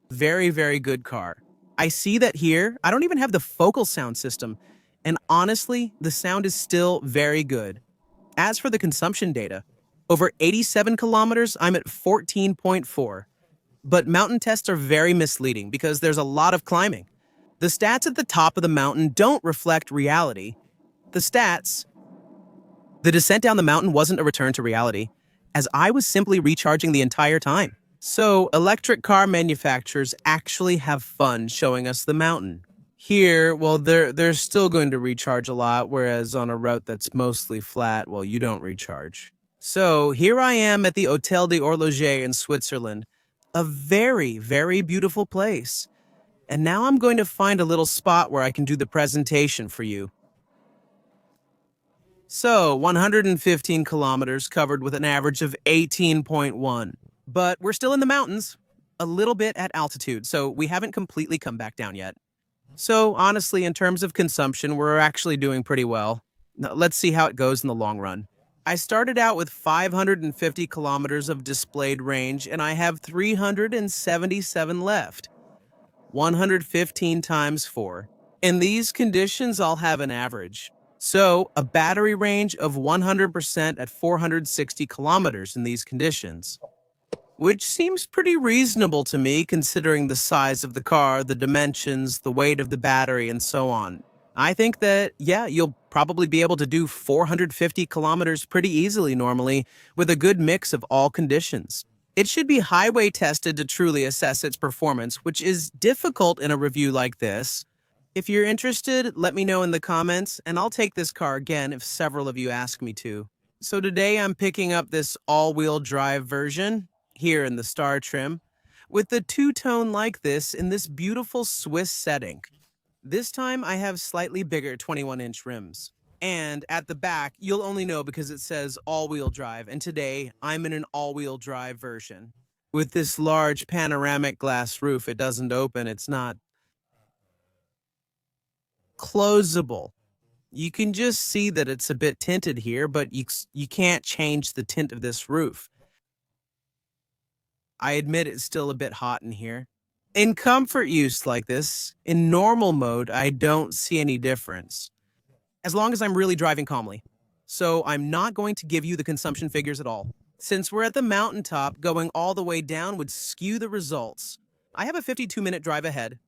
very, very good car. I see that here. I don't even have the focal sound system. And honestly, the sound is still very good. As for the consumption data, over 87 kilometers, I'm at 14.4. But mountain tests are very misleading because there's a lot of climbing. The stats at the top of the mountain don't reflect reality. The descent down the mountain wasn't a return to reality, as I was simply recharging the entire time. So, electric car manufacturers actually have fun showing us the mountain. Here, well, they're still going to recharge a lot, whereas on a route that's mostly flat, well, you don't recharge. So here I am at the Hotel de Horloger in Switzerland, a very, very beautiful place. And now I'm going to find a little spot where I can do the presentation for you. So, 115 kilometers covered with an average of 18.1. But we're still in the mountains, a little bit at altitude, so we haven't completely come back down yet. So, honestly, in terms of consumption, we're actually doing pretty well. Now, let's see how it goes in the long run. I started out with 550 kilometers of displayed range, and I have 377 left. 115 times 4. In these conditions, I'll have an average. So, a battery range of 100% at 460 kilometers in these conditions, which seems pretty reasonable to me considering the size of the car, the dimensions, the weight of the battery, and so on. I think that, yeah, you'll probably be able to do 450 kilometers pretty easily normally with a good mix of all conditions. It should be highway tested to truly assess its performance, which is difficult in a review like this. If you're interested, let me know in the comments, and I'll take this car again if several of you ask me to. So today I'm picking up this all-wheel drive version, here in the star trim, with the two-tone like this in this beautiful Swiss setting. This time I have slightly bigger 21-inch rims. And at the back, you'll only know because it says all-wheel drive, and today I'm in an all-wheel drive version. With this large panoramic glass roof, it doesn't open, it's not closable. You can just see that it's a bit tinted here, but you can't change the tint of this roof. I admit it's still a bit hot in here. In comfort use like this, in normal mode, I don't see any difference, as long as I'm really driving calmly. So I'm not going to give you the consumption figures at all. Since we're at the mountaintop, going all the way down would skew the results. I have a 52-minute drive ahead.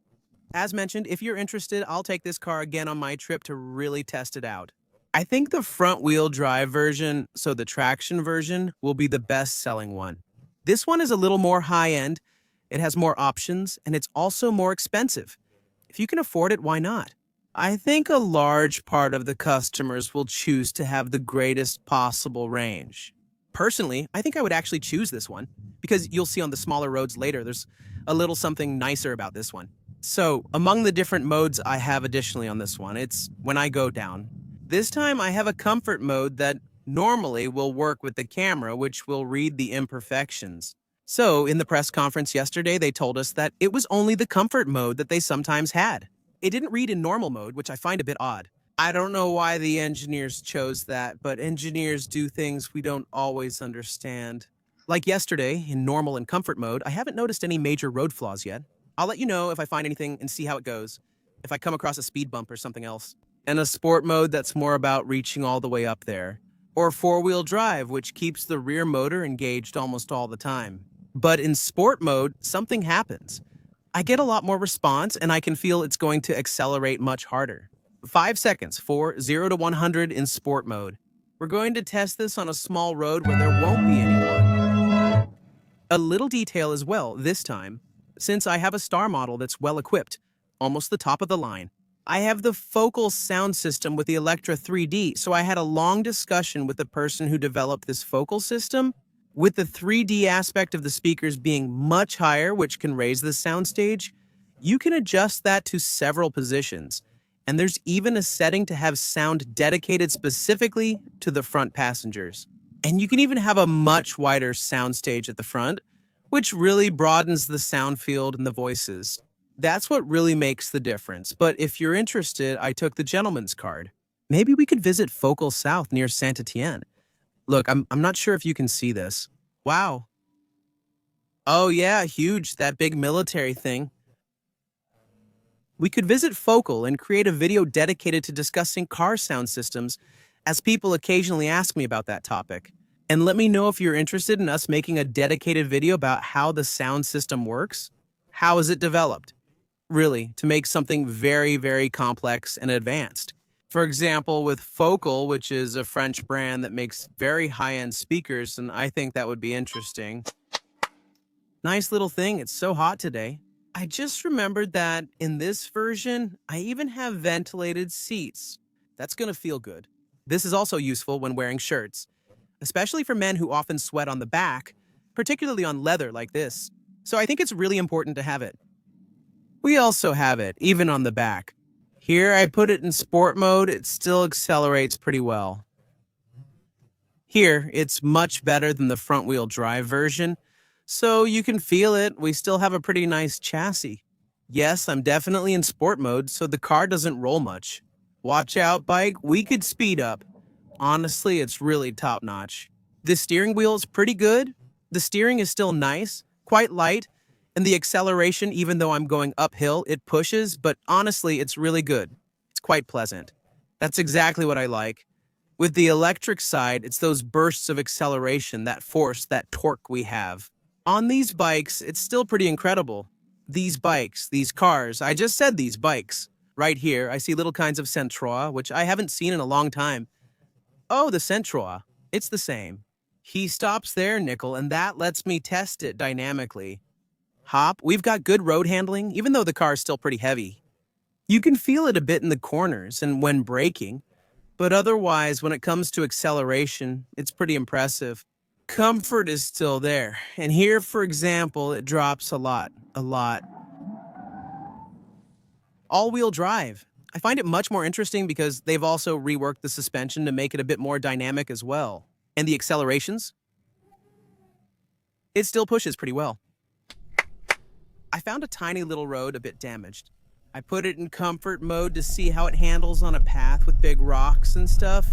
As mentioned, if you're interested, I'll take this car again on my trip to really test it out. I think the front-wheel drive version, so the traction version, will be the best-selling one. This one is a little more high-end, it has more options, and it's also more expensive. If you can afford it, why not? I think a large part of the customers will choose to have the greatest possible range. Personally, I think I would actually choose this one, because you'll see on the smaller roads later, there's a little something nicer about this one. So, among the different modes I have additionally on this one, it's when I go down. This time I have a comfort mode that normally will work with the camera, which will read the imperfections. So, in the press conference yesterday, they told us that it was only the comfort mode that they sometimes had. It didn't read in normal mode, which I find a bit odd. I don't know why the engineers chose that, but engineers do things we don't always understand. Like yesterday, in normal and comfort mode, I haven't noticed any major road flaws yet. I'll let you know if I find anything and see how it goes, if I come across a speed bump or something else. And a sport mode that's more about reaching all the way up there. Or four-wheel drive, which keeps the rear motor engaged almost all the time. But in sport mode, something happens. I get a lot more response, and I can feel it's going to accelerate much harder. 5 seconds for 0 to 100 in sport mode. We're going to test this on a small road where there won't be anyone. A little detail as well this time. Since I have a star model that's well equipped, almost the top of the line. I have the focal sound system with the Electra 3D, so I had a long discussion with the person who developed this focal system, with the 3D aspect of the speakers being much higher, which can raise the soundstage. You can adjust that to several positions, and there's even a setting to have sound dedicated specifically to the front passengers. And you can even have a much wider soundstage at the front, which really broadens the sound field and the voices. That's what really makes the difference. But if you're interested, I took the gentleman's card. Maybe we could visit Focal South near Saint Etienne. Look, I'm not sure if you can see this. Wow. Oh yeah, huge, that big military thing. We could visit Focal and create a video dedicated to discussing car sound systems, as people occasionally ask me about that topic. And let me know if you're interested in us making a dedicated video about how the sound system works. How is it developed? Really, to make something very, very complex and advanced. For example, with Focal, which is a French brand that makes very high-end speakers, and I think that would be interesting. Nice little thing, it's so hot today. I just remembered that in this version, I even have ventilated seats. That's gonna feel good. This is also useful when wearing shirts, especially for men who often sweat on the back, particularly on leather like this. So I think it's really important to have it. We also have it, even on the back. Here, I put it in sport mode, it still accelerates pretty well. Here, it's much better than the front-wheel drive version, so you can feel it. We still have a pretty nice chassis. Yes, I'm definitely in sport mode, so the car doesn't roll much. Watch out, bike, we could speed up. Honestly, it's really top-notch. The steering wheel is pretty good. The steering is still nice, quite light, and the acceleration, even though I'm going uphill, it pushes, but honestly, it's really good. It's quite pleasant. That's exactly what I like. With the electric side, it's those bursts of acceleration, that force, that torque we have. On these bikes, it's still pretty incredible. These bikes, these cars, I just said these bikes. Right here, I see little kinds of Centroa, which I haven't seen in a long time. Oh, the Centroa. It's the same. He stops there, Nickel, and that lets me test it dynamically. Hop, we've got good road handling, even though the car is still pretty heavy. You can feel it a bit in the corners and when braking, but otherwise, when it comes to acceleration, it's pretty impressive. Comfort is still there, and here, for example, it drops a lot, a lot. All-wheel drive. I find it much more interesting because they've also reworked the suspension to make it a bit more dynamic as well. And the accelerations? It still pushes pretty well. I found a tiny little road a bit damaged. I put it in comfort mode to see how it handles on a path with big rocks and stuff,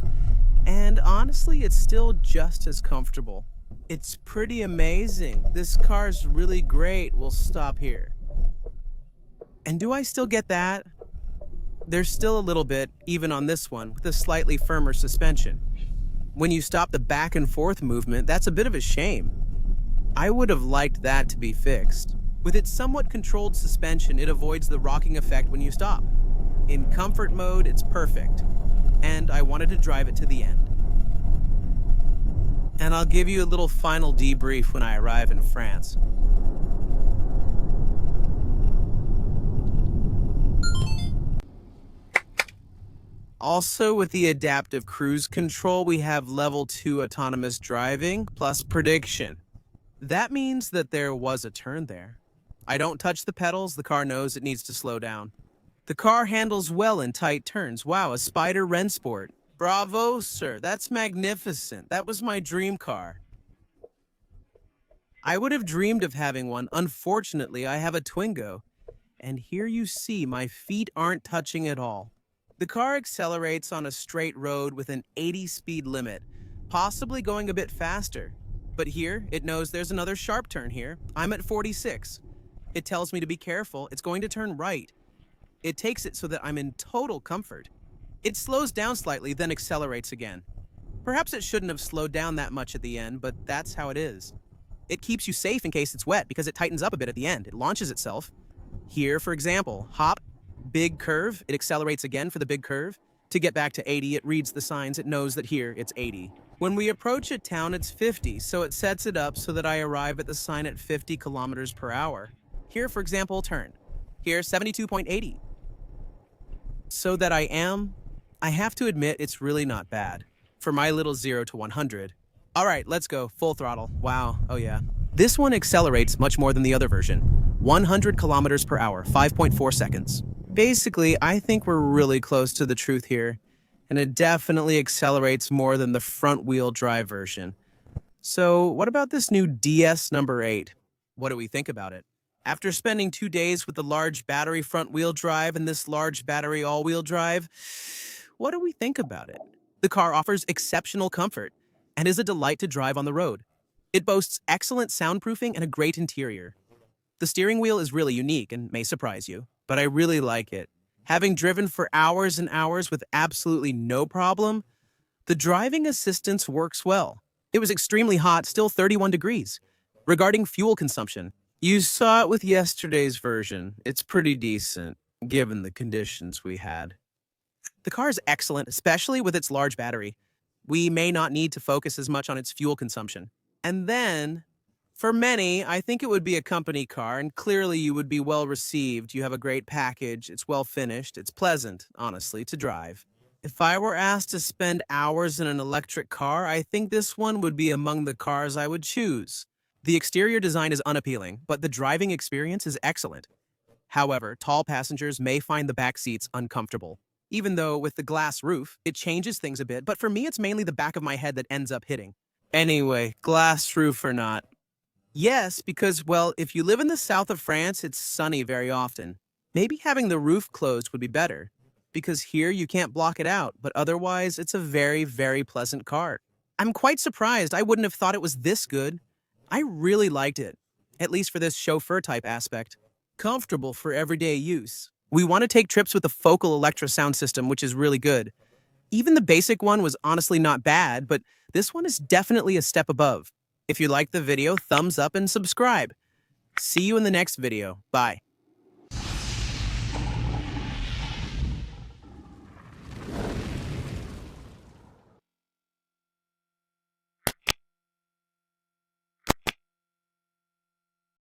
and honestly, it's still just as comfortable. It's pretty amazing. This car's really great. We'll stop here. And do I still get that? There's still a little bit, even on this one, with a slightly firmer suspension. When you stop the back and forth movement, that's a bit of a shame. I would have liked that to be fixed. With its somewhat controlled suspension, it avoids the rocking effect when you stop. In comfort mode, it's perfect. And I wanted to drive it to the end. And I'll give you a little final debrief when I arrive in France. Also, with the adaptive cruise control, we have level 2 autonomous driving plus prediction. That means that there was a turn there. I don't touch the pedals, the car knows it needs to slow down. The car handles well in tight turns. Wow, a Spider Rennsport. Bravo, sir. That's magnificent. That was my dream car. I would have dreamed of having one. Unfortunately, I have a Twingo. And here you see my feet aren't touching at all. The car accelerates on a straight road with an 80 speed limit, possibly going a bit faster. But here, it knows there's another sharp turn here. I'm at 46. It tells me to be careful. It's going to turn right. It takes it so that I'm in total comfort. It slows down slightly, then accelerates again. Perhaps it shouldn't have slowed down that much at the end, but that's how it is. It keeps you safe in case it's wet because it tightens up a bit at the end. It launches itself. Here, for example, hop, big curve. It accelerates again for the big curve. To get back to 80, it reads the signs. It knows that here, it's 80. When we approach a town, it's 50, so it sets it up so that I arrive at the sign at 50 kilometers per hour. Here, for example, turn. Here, 72.80. So that I have to admit it's really not bad. For my little 0 to 100. All right, let's go, full throttle. Wow, oh yeah. This one accelerates much more than the other version. 100 kilometers per hour, 5.4 seconds. Basically, I think we're really close to the truth here, and it definitely accelerates more than the front-wheel drive version. So what about this new DS number 8? What do we think about it? After spending 2 days with the large battery front-wheel drive and this large battery all-wheel drive, what do we think about it? The car offers exceptional comfort and is a delight to drive on the road. It boasts excellent soundproofing and a great interior. The steering wheel is really unique and may surprise you, but I really like it. Having driven for hours and hours with absolutely no problem, the driving assistance works well. It was extremely hot, still 31 degrees. Regarding fuel consumption, you saw it with yesterday's version. It's pretty decent, given the conditions we had. The car is excellent, especially with its large battery. We may not need to focus as much on its fuel consumption. And then, For many, I think it would be a company car, and clearly you would be well received. You have a great package, it's well finished, it's pleasant, honestly, to drive. If I were asked to spend hours in an electric car, I think this one would be among the cars I would choose. The exterior design is unappealing, but the driving experience is excellent. However, tall passengers may find the back seats uncomfortable. Even though with the glass roof, it changes things a bit, but for me, it's mainly the back of my head that ends up hitting. Anyway, glass roof or not. Yes, because, well, if you live in the south of France, it's sunny very often. Maybe having the roof closed would be better, because here you can't block it out, but otherwise, it's a very, very pleasant car. I'm quite surprised. I wouldn't have thought it was this good. I really liked it, at least for this chauffeur type aspect. Comfortable for everyday use. We want to take trips with the focal electro sound system, which is really good. Even the basic one was honestly not bad, but this one is definitely a step above. If you liked the video, thumbs up and subscribe. See you in the next video. Bye.